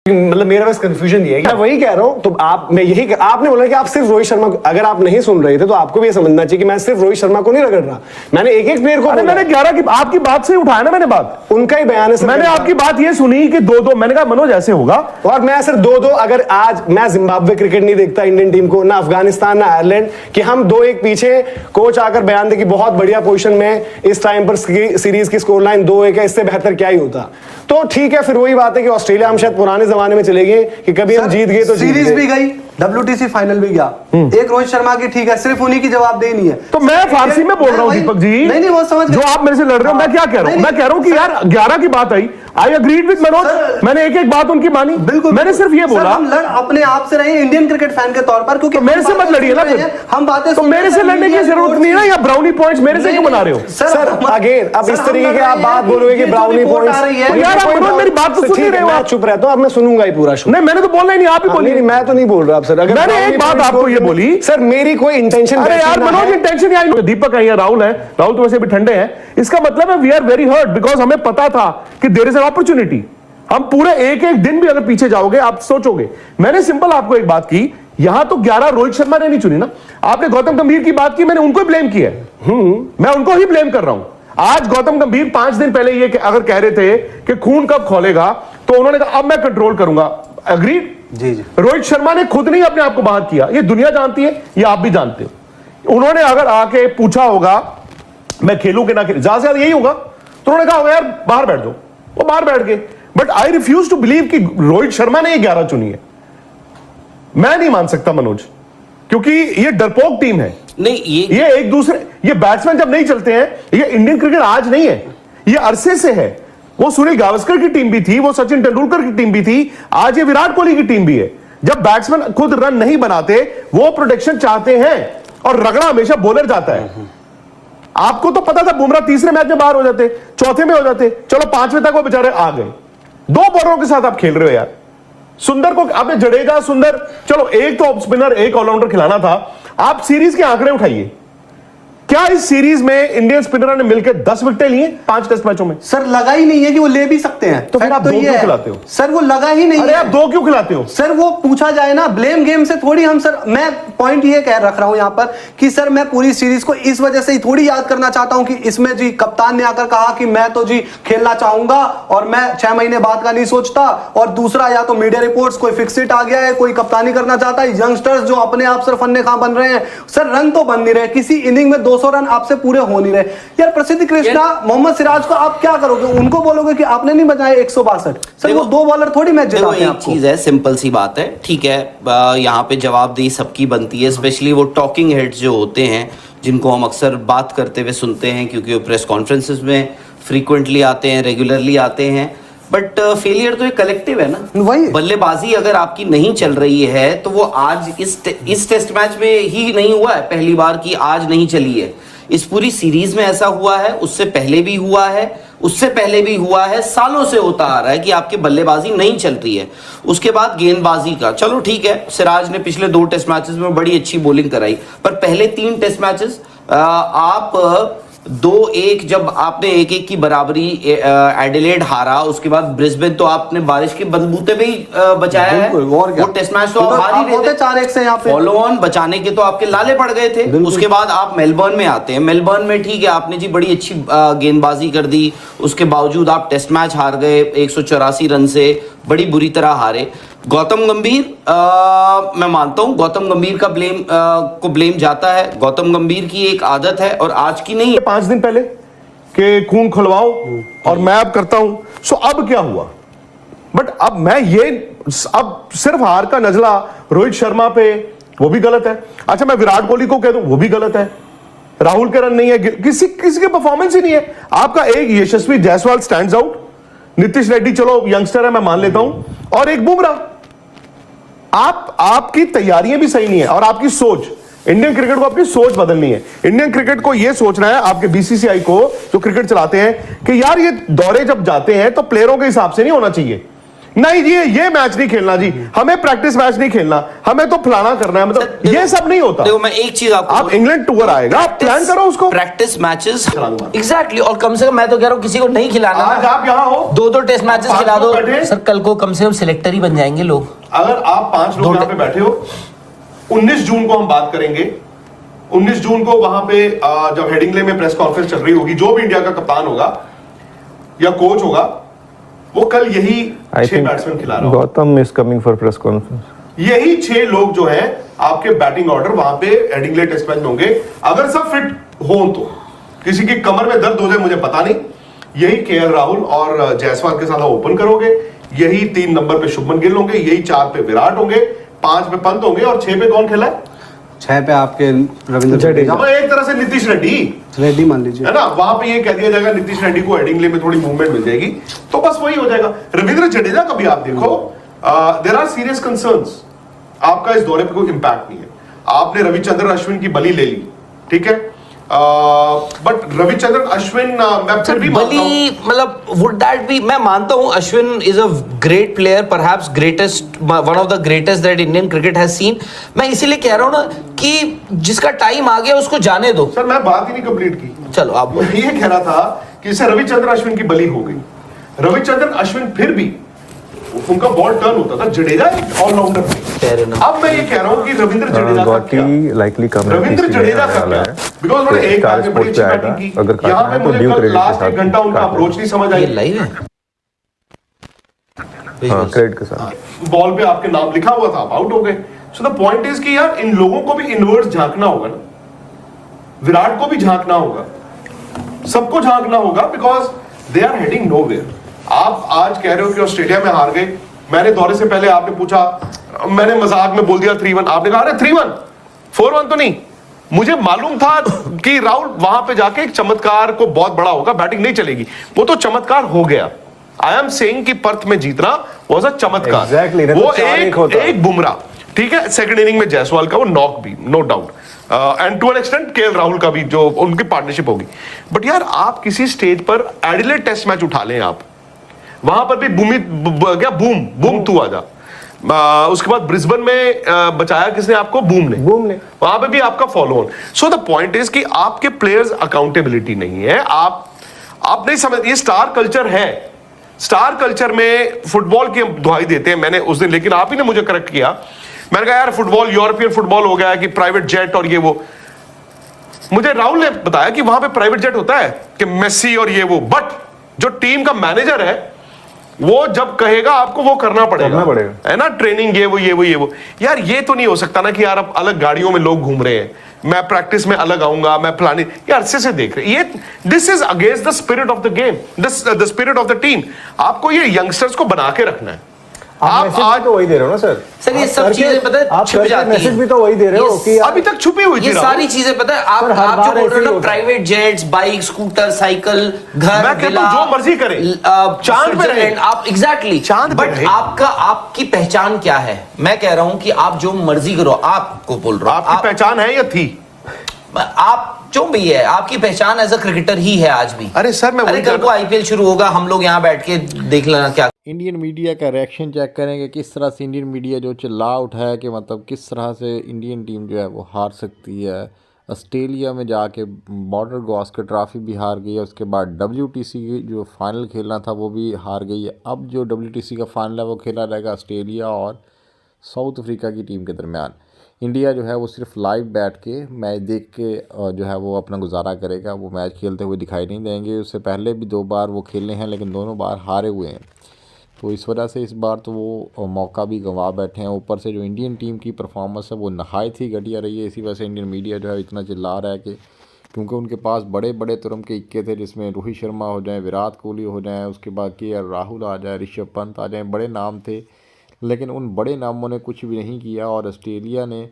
मतलब मेरा बस कंफ्यूजन ये है, मैं वही कह रहा हूं। तो आपने बोला कि आप सिर्फ रोहित शर्मा को, अगर आप नहीं सुन रहे थे तो आपको भी ये समझना चाहिए कि मैं सिर्फ रोहित शर्मा को नहीं रगड़ रहा, मैंने एक एक प्लेयर को। मैंने 11 की आपकी बात से उठाया ना, मैंने बात उनका ही बयान है। मैंने आपकी बात ये सुनी कि 2-2, मैंने कहा मनोज ऐसे होगा, और मैं सिर्फ 2-2, अगर आज मैं जिम्बाब्वे क्रिकेट नहीं देखता इंडियन टीम को, ना अफगानिस्तान ना आयरलैंड, कि हम 2-1 पीछे, कोच आकर बयान दे कि बहुत बढ़िया पोजीशन में इस टाइम पर सीरीज की स्कोर लाइन 2-1 है, इससे बेहतर क्या ही होता। तो ठीक है, फिर वही बात है कि ऑस्ट्रेलिया हम शायद पुराने जमाने में चले गए कि कभी हम जीत गए तो सीरीज भी गई, WTC फाइनल भी गया, एक रोहित शर्मा की ठीक है, सिर्फ उन्हीं की जवाबदेही नहीं है। तो मैं फारसी में बोल रहा हूं दीपक जी, नहीं वो समझ जो आप मेरे से लड़ रहे हो, मैं क्या कह रहा हूं, मैं कह रहा हूं कि यार 11 की बात आई, आई अग्रीड विद मनोज, मैंने एक एक बात उनकी मानी, बिल्कुल, मैंने सिर्फ ये बोला हम लड़ अपने आप से रहे इंडियन क्रिकेट फैन के तौर पर, क्योंकि मेरे से मत लड़िए ना, हम बातें तो मेरे से लड़ने की जरूरत नहीं है ना, या ब्राउनी पॉइंट्स मेरे से क्यों बना रहे हो सर? अगेन अब इस तरीके के आप बात बोलोगे कि ब्राउनी पॉइंट्स, यार आप मेरी बात तो सुन नहीं रहे हो, आप चुप रहता हूं, अब मैं सुनूंगा ही पूरा शो। नहीं मैंने तो बोलना ही नहीं, आप ही बोलिए। मैं तो नहीं बोल रहा सर, अगर मैंने एक बात आपको ये बोली सर, मेरी कोई इंटेंशन। अरे यार मनोज, इंटेंशन यार, दीपक है या राहुल है, राहुल तो वैसे भी ठंडे हैं, इसका मतलब है we are very hurt, because हमें पता था कि देयर इज एन अपॉर्चुनिटी। हम पूरे एक एक दिन भी अगर पीछे जाओगे आप सोचोगे। मैंने सिंपल आपको एक बात की, यहां तो 11 रोहित शर्मा ने नहीं चुनी ना, आपने गौतम गंभीर की बात की, मैंने उनको ब्लेम किया है, मैं उनको ही ब्लेम कर रहा हूं। आज गौतम गंभीर 5 दिन पहले ये अगर कह रहे थे कि खून कब खोलेगा, तो उन्होंने कहा अब मैं कंट्रोल करूंगा, अग्रीड जी। रोहित शर्मा ने खुद नहीं अपने आप को बाहर किया, ये दुनिया जानती है, ये आप भी जानते हो। उन्होंने अगर आके पूछा होगा मैं खेलूं कि ना खेलूं, ज्यादा से ज्यादा यही होगा, तो उन्होंने कहा होगा यार बाहर बैठ दो, वो बाहर बैठ गए। But I refuse to believe कि रोहित शर्मा ने ये 11 चुनी है, मैं नहीं मान सकता मनोज, क्योंकि ये डरपोक टीम है। नहीं ये एक दूसरे, ये बैट्समैन जब नहीं चलते हैं, ये इंडियन क्रिकेट आज नहीं है, ये अरसे से है। वो सुनील गावस्कर की टीम भी थी, वो सचिन तेंदुलकर की टीम भी थी, आज ये विराट कोहली की टीम भी है। जब बैट्समैन खुद रन नहीं बनाते, वो प्रोटेक्शन चाहते हैं, और रगड़ा हमेशा बॉलर जाता है। आपको तो पता था बुमराह तीसरे मैच में बाहर हो जाते, चौथे में हो जाते, चलो 5वें तक वो बेचारे आ गए। 2 बॉलरों के साथ आप खेल रहे हो यार। सुंदर को आपने जडेजा, सुंदर, चलो एक तो ऑफ स्पिनर एक ऑलराउंडर खिलाना था। आप सीरीज के आंकड़े उठाइए, क्या इस सीरीज में इंडियन स्पिनर ने मिलकर 10 विकेटें लिए 5 टेस्ट मैचों में? सर लगा ही नहीं है कि वो ले भी सकते हैं, तो फिर आप 2 क्यों खिलाते हो? सर वो लगा ही नहीं। अरे आप 2 क्यों खिलाते हो? सर वो पूछा जाए ना, ब्लेम गेम से थोड़ी हम, सर मैं पॉइंट ये कह रख रहा हूं यहां पर कि सर मैं पूरी सीरीज को इस वजह से ही थोड़ी याद करना चाहता हूं कि इसमें जी कप्तान ने आकर कहा कि मैं तो जी खेलना चाहूंगा और मैं 6 महीने बाद का नहीं सोचता, और दूसरा या तो मीडिया रिपोर्ट्स कोई फिक्सिट आ गया है, कोई कप्तानी करना चाहता है, यंगस्टर्स जो अपने आप सर फन्ने खां बन रहे हैं। सर रन तो बन नहीं रहे, किसी इनिंग में 200 रन आपसे पूरे हो नहीं रहे यार। प्रसिद्ध कृष्णा, मोहम्मद सिराज को आप क्या करोगे? उनको बोलोगे कि आपने नहीं बजाए 162? सर वो 2 बॉलर थोड़ी मैच जिताते हैं आपको। एक चीज है, सिंपल सी बात है, ठीक है, यहाँ पे जवाबदेही सबकी बनती है, स्पेशली वो टॉकिंग हेड्स जो होते हैं, जिनको हम अक्सर बात करते हुए सुनते हैं, क्योंकि वो प्रेस कॉन्फ्रेंसेस में फ्रीक्वेंटली आते हैं, रेगुलरली आते हैं। बट फेलियर तो एक कलेक्टिव है ना, वही बल्लेबाजी अगर आपकी नहीं चल रही है तो वो आज इस टेस्ट मैच में ही नहीं हुआ है पहली बार कि आज नहीं चली है। इस पूरी सीरीज में ऐसा हुआ है, उससे पहले भी हुआ है, उससे पहले भी हुआ है, सालों से होता आ रहा है कि आपकी बल्लेबाजी नहीं चल रही है। उसके बाद गेंदबाजी का, चलो ठीक है, सिराज ने पिछले 2 टेस्ट मैचेस में बड़ी अच्छी बॉलिंग कराई, पर पहले 3 टेस्ट मैचेस आप 2-1 जब आपने 1-1 की बराबरी एडिलेड हारा, उसके बाद ब्रिस्बेन तो आपने बारिश के बलबूते पे ही बचाया है। वो टेस्ट मैच तो आप हार ही रहे थे, 4-1 से यहाँ पे फॉलो ऑन बचाने के तो आपके लाले पड़ गए थे। उसके बाद आप मेलबर्न में आते हैं, मेलबर्न में ठीक है आपने जी बड़ी अच्छी गेंदबाजी कर दी, उसके बावजूद आप टेस्ट मैच हार गए 184 रन से, बड़ी बुरी तरह हारे। गौतम गंभीर, मैं मानता हूं गौतम गंभीर का ब्लेम जाता है, गौतम गंभीर की एक आदत है और आज की नहीं है। 5 दिन पहले कि खून खुलवाओ और मैं अब करता हूं, सो अब क्या हुआ? बट अब मैं ये अब सिर्फ हार का नजला रोहित शर्मा पे, वो भी गलत है। अच्छा मैं विराट कोहली को कह दूं, वो भी गलत है। राहुल के रन नहीं है, किसी के परफॉर्मेंस ही नहीं है। आपका एक यशस्वी जायसवाल स्टैंड्स आउट, नीतीश रेड्डी चलो यंगस्टर है मैं मान लेता हूं, और एक बुमराह। आपकी तैयारियां भी सही नहीं है, और आपकी सोच, इंडियन क्रिकेट को अपनी सोच बदलनी है। इंडियन क्रिकेट को यह सोचना है, आपके बीसीसीआई को जो क्रिकेट चलाते हैं, कि यार ये दौरे जब जाते हैं तो प्लेयरों के हिसाब से नहीं होना चाहिए। नहीं जी, ये मैच नहीं खेलना जी, हमें प्रैक्टिस मैच नहीं खेलना, हमें तो फलाना करना है, मतलब ये सब नहीं होता। देखो मैं एक चीज आपको आप इंग्लैंड टूर आएगा, आप प्लान करो उसको। प्रैक्टिस मैचेस एग्जैक्टली, और कम से कम मैं तो कह रहा हूँ किसी को नहीं खिलाना, आज आप यहाँ हो, 2-2 टेस्ट मैचेस खिला दो सर, कल को कम से कम सिलेक्टर ही बन जाएंगे लोग। अगर आप 5 लोग यहाँ पे बैठे हो, 19 जून को हम बात करेंगे, 19 जून को वहां पे जब हेडिंगले में प्रेस कॉन्फ्रेंस चल रही होगी, जो भी इंडिया का कप्तान होगा या कोच होगा, वो कल यही 6 बैट्समैन खिला रहा होगा। Gautam is coming for press conference. यही 6 लोग जो हैं आपके बैटिंग ऑर्डर वहां पे हेडिंगले टेस्ट मैच में होंगे, अगर सब फिट हो तो। किसी की कमर में दर्द हो जाए मुझे पता नहीं, यही केएल राहुल और जायसवाल के साथ ओपन करोगे, यही 3 नंबर पे शुभमन गिल होंगे, यही 4 पे विराट होंगे, 5 पे पंत होंगे, और 6 पे कौन खेला है? 6 पे आपके रविंद्र जडेजा, एक तरह से नीतीश रेड्डी मान लीजिए, है ना। वहां पे ये कह दिया जाएगा नीतीश रेड्डी को हेडिंगले में थोड़ी मूवमेंट मिल जाएगी, तो बस वही हो जाएगा। रविंद्र जडेजा का भी आप देखो, देयर आर सीरियस कंसर्न्स, आपका इस दौरे पे कोई इंपैक्ट नहीं है। आपने रविचंद्रन अश्विन की बली ले ली, ठीक है, बट रविचंद्रन अश्विन मैं फिर भी मानता हूं, बली मतलब वुड दैट बी, मैं मानता हूं Ashwin is a great player, perhaps greatest, one of the greatest that Indian cricket has seen. मैं इसीलिए कह रहा हूं ना कि जिसका टाइम आ गया उसको जाने दो। सर मैं बात ही नहीं कंप्लीट की, चलो आप मैं ये कह रहा था कि इसे रविचंद्रन अश्विन की बली हो गई। रविचंद्रन अश्विन फिर भी उनका बॉल टर्न होता था, जडेजा एक ऑलराउंडर थे। अब मैं ये कह रहा हूं कि रविंद्र जडेजा का क्या, लाइकली कम रविंद्र जडेजा का क्या, बिकॉज उन्होंने एक मैच में बड़ी अच्छी बैटिंग की, यहाँ पे मुझे कल लास्ट 1 घंटा उनका अप्रोच नहीं समझ आई। ये लाइव है, क्रेडिट के साथ बॉल पे आपके नाम लिखा हुआ था, आप आउट हो गए। सो द पॉइंट इज कि यार इन लोगों को भी इनवर्स झांकना होगा ना, विराट को भी झांकना होगा, सबको झांकना होगा, because they are heading nowhere. आप आज कह रहे हो कि ऑस्ट्रेलिया में हार गए, मैंने दौरे से पहले आपने पूछा, मैंने मजाक में बोल दिया 3-1, आपने कहा अरे 3-1 4-1 तो नहीं। मुझे मालूम था कि राहुल वहां पे जाके एक चमत्कार को बहुत बड़ा होगा, बैटिंग नहीं चलेगी, वो तो चमत्कार हो गया। आई एम सेइंग कि पर्थ में जीतना वाज अ चमत्कार। Exactly, वो एक बुमराह, ठीक है, सेकंड इनिंग में जायसवाल का वो नॉक भी, no doubt, and to an extent KL Rahul का भी, जो उनकी पार्टनरशिप होगी। बट यार आप किसी स्टेज पर एडिलेड टेस्ट मैच उठा लें, आप वहां पर भी बूम तू आजा, उसके बाद ब्रिस्बेन में बचाया किसने आपको? बूम ने वहां पे भी आपका follow on. So the point is कि आपके प्लेयर्स अकाउंटेबिलिटी नहीं है, आप नहीं समझ, ये स्टार कल्चर है। स्टार कल्चर में फुटबॉल की हम दुहाई देते हैं, मैंने उस दिन, लेकिन आप ही ने मुझे करेक्ट किया, मैंने कहा यार फुटबॉल यूरोपियन फुटबॉल हो गया कि प्राइवेट जेट और ये वो। मुझे राहुल ने बताया कि वहां पे प्राइवेट जेट होता है कि मेसी और ये वो, बट जो टीम का मैनेजर है वो जब कहेगा आपको वो करना पड़ेगा है ना, ट्रेनिंग ये वो। यार ये तो नहीं हो सकता ना कि यार अब अलग गाड़ियों में लोग घूम रहे हैं, मैं प्रैक्टिस में अलग आऊंगा, मैं प्लानिंग, यार अच्छे से देख रहे, ये this is against the spirit of the game, the spirit of the team. आपको ये यंगस्टर्स को बना के रखना है। आप आज तो वही दे रहे हो ना सर, सर ये सब चीजें पता है छुप जाती हैं, मैसेज भी तो वही दे रहे हो कि अभी तक छुपी हुई थी ये सारी चीजें पता है, आप जो बोल रहे हो ना, private jets, bike, scooter, cycle, घर, मैं कहता हूं जो मर्जी करें, चांद पे रहें, आप एग्जैक्टली चांद पे बट रहें। आपकी पहचान क्या है? मैं कह रहा हूं कि आप जो मर्जी करो, आपको बोल रहा हूं, आपकी पहचान है या थी? आप जो भी है, आपकी पहचान एज अ क्रिकेटर ही है आज भी। अरे सर मैं अरे कल को आईपीएल शुरू होगा, हम लोग यहाँ बैठ के देख लेना क्या। इंडियन मीडिया का रिएक्शन चेक करेंगे, किस तरह से इंडियन मीडिया जो चिल्ला उठा है कि मतलब किस तरह से इंडियन टीम जो है वो हार सकती है। ऑस्ट्रेलिया में जाके बॉर्डर गावस्कर ट्रॉफी भी हार गई है, उसके बाद WTC जो फाइनल खेलना था वो भी हार गई है। अब जो WTC का फाइनल है वो खेला रहेगा ऑस्ट्रेलिया और साउथ अफ्रीका की टीम के दरमियान। इंडिया जो है वो सिर्फ लाइव बैठ के मैच देख के जो है वो अपना गुजारा करेगा, वो मैच खेलते हुए दिखाई नहीं देंगे। उससे पहले भी 2 बार वो खेले हैं लेकिन दोनों बार हारे हुए हैं, तो इस वजह से इस बार तो वो मौका भी गंवा बैठे हैं। ऊपर से जो इंडियन टीम की परफॉर्मेंस है वो नहायत ही घटिया रही है, इसी वजह से इंडियन मीडिया जो है इतना चिल्ला रहा है कि क्योंकि उनके पास बड़े बड़े तुरम के इक्के थे, जिसमें रोहित शर्मा हो जाए, विराट कोहली हो जाए, उसके बाद केएल राहुल आ जाए, ऋषभ पंत आ जाए, बड़े नाम थे, लेकिन उन बड़े नामों ने कुछ भी नहीं किया और ऑस्ट्रेलिया ने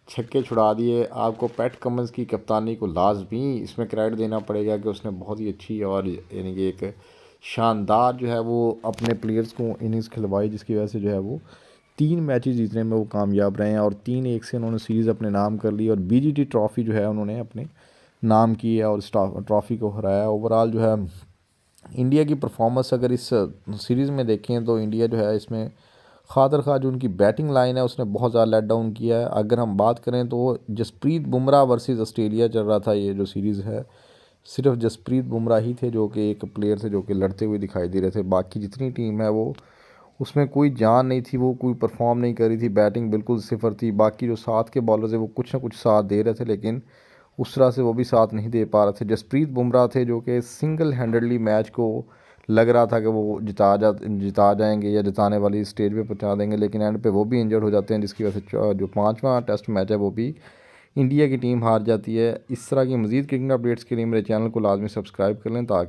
छक्के छुड़ा दिए। आपको पैट कमिंस की कप्तानी को लाजमी इसमें क्रेडिट देना पड़ेगा कि उसने बहुत ही अच्छी और यानी कि एक शानदार जो है वो अपने प्लेयर्स को इनिंग्स खिलवाई, जिसकी वजह से जो है वो 3 मैचेस जीतने में वो कामयाब रहे हैं और 3-1 से उन्होंने सीरीज़ अपने नाम कर ली और BGT ट्रॉफ़ी जो है उन्होंने अपने नाम की है और ट्रॉफ़ी को हराया। ओवरऑल जो है इंडिया की परफॉर्मेंस अगर इस सीरीज़ में देखें तो इंडिया जो है इसमें खातर खा जो उनकी बैटिंग लाइन है उसने बहुत ज़्यादा लेट डाउन किया है। अगर हम बात करें तो जसप्रीत बुमराह वर्सेस ऑस्ट्रेलिया चल रहा था, ये जो सीरीज़ है सिर्फ जसप्रीत बुमराह ही थे जो कि एक प्लेयर थे जो कि लड़ते हुए दिखाई दे रहे थे। बाकी जितनी टीम है वो उसमें कोई जान नहीं थी, वो कोई परफॉर्म नहीं कर रही थी, बैटिंग बिल्कुल सिफर थी। बाकी जो साथ के बॉलर्स है वो कुछ ना कुछ साथ दे रहे थे लेकिन उस तरह से वो भी साथ नहीं दे पा रहे थे। जसप्रीत बुमराह थे जो कि सिंगल हैंडेडली मैच को लग रहा था कि वो जिता जाएंगे या जिताने वाली स्टेज पे पहुंचा देंगे, लेकिन एंड पे वो भी इंजर्ड हो जाते हैं जिसकी वजह से जो 5वां टेस्ट मैच है वो भी इंडिया की टीम हार जाती है। इस तरह की मज़ीद क्रिकेट अपडेट्स के लिए मेरे चैनल को लाजमी सब्सक्राइब कर लें ताकि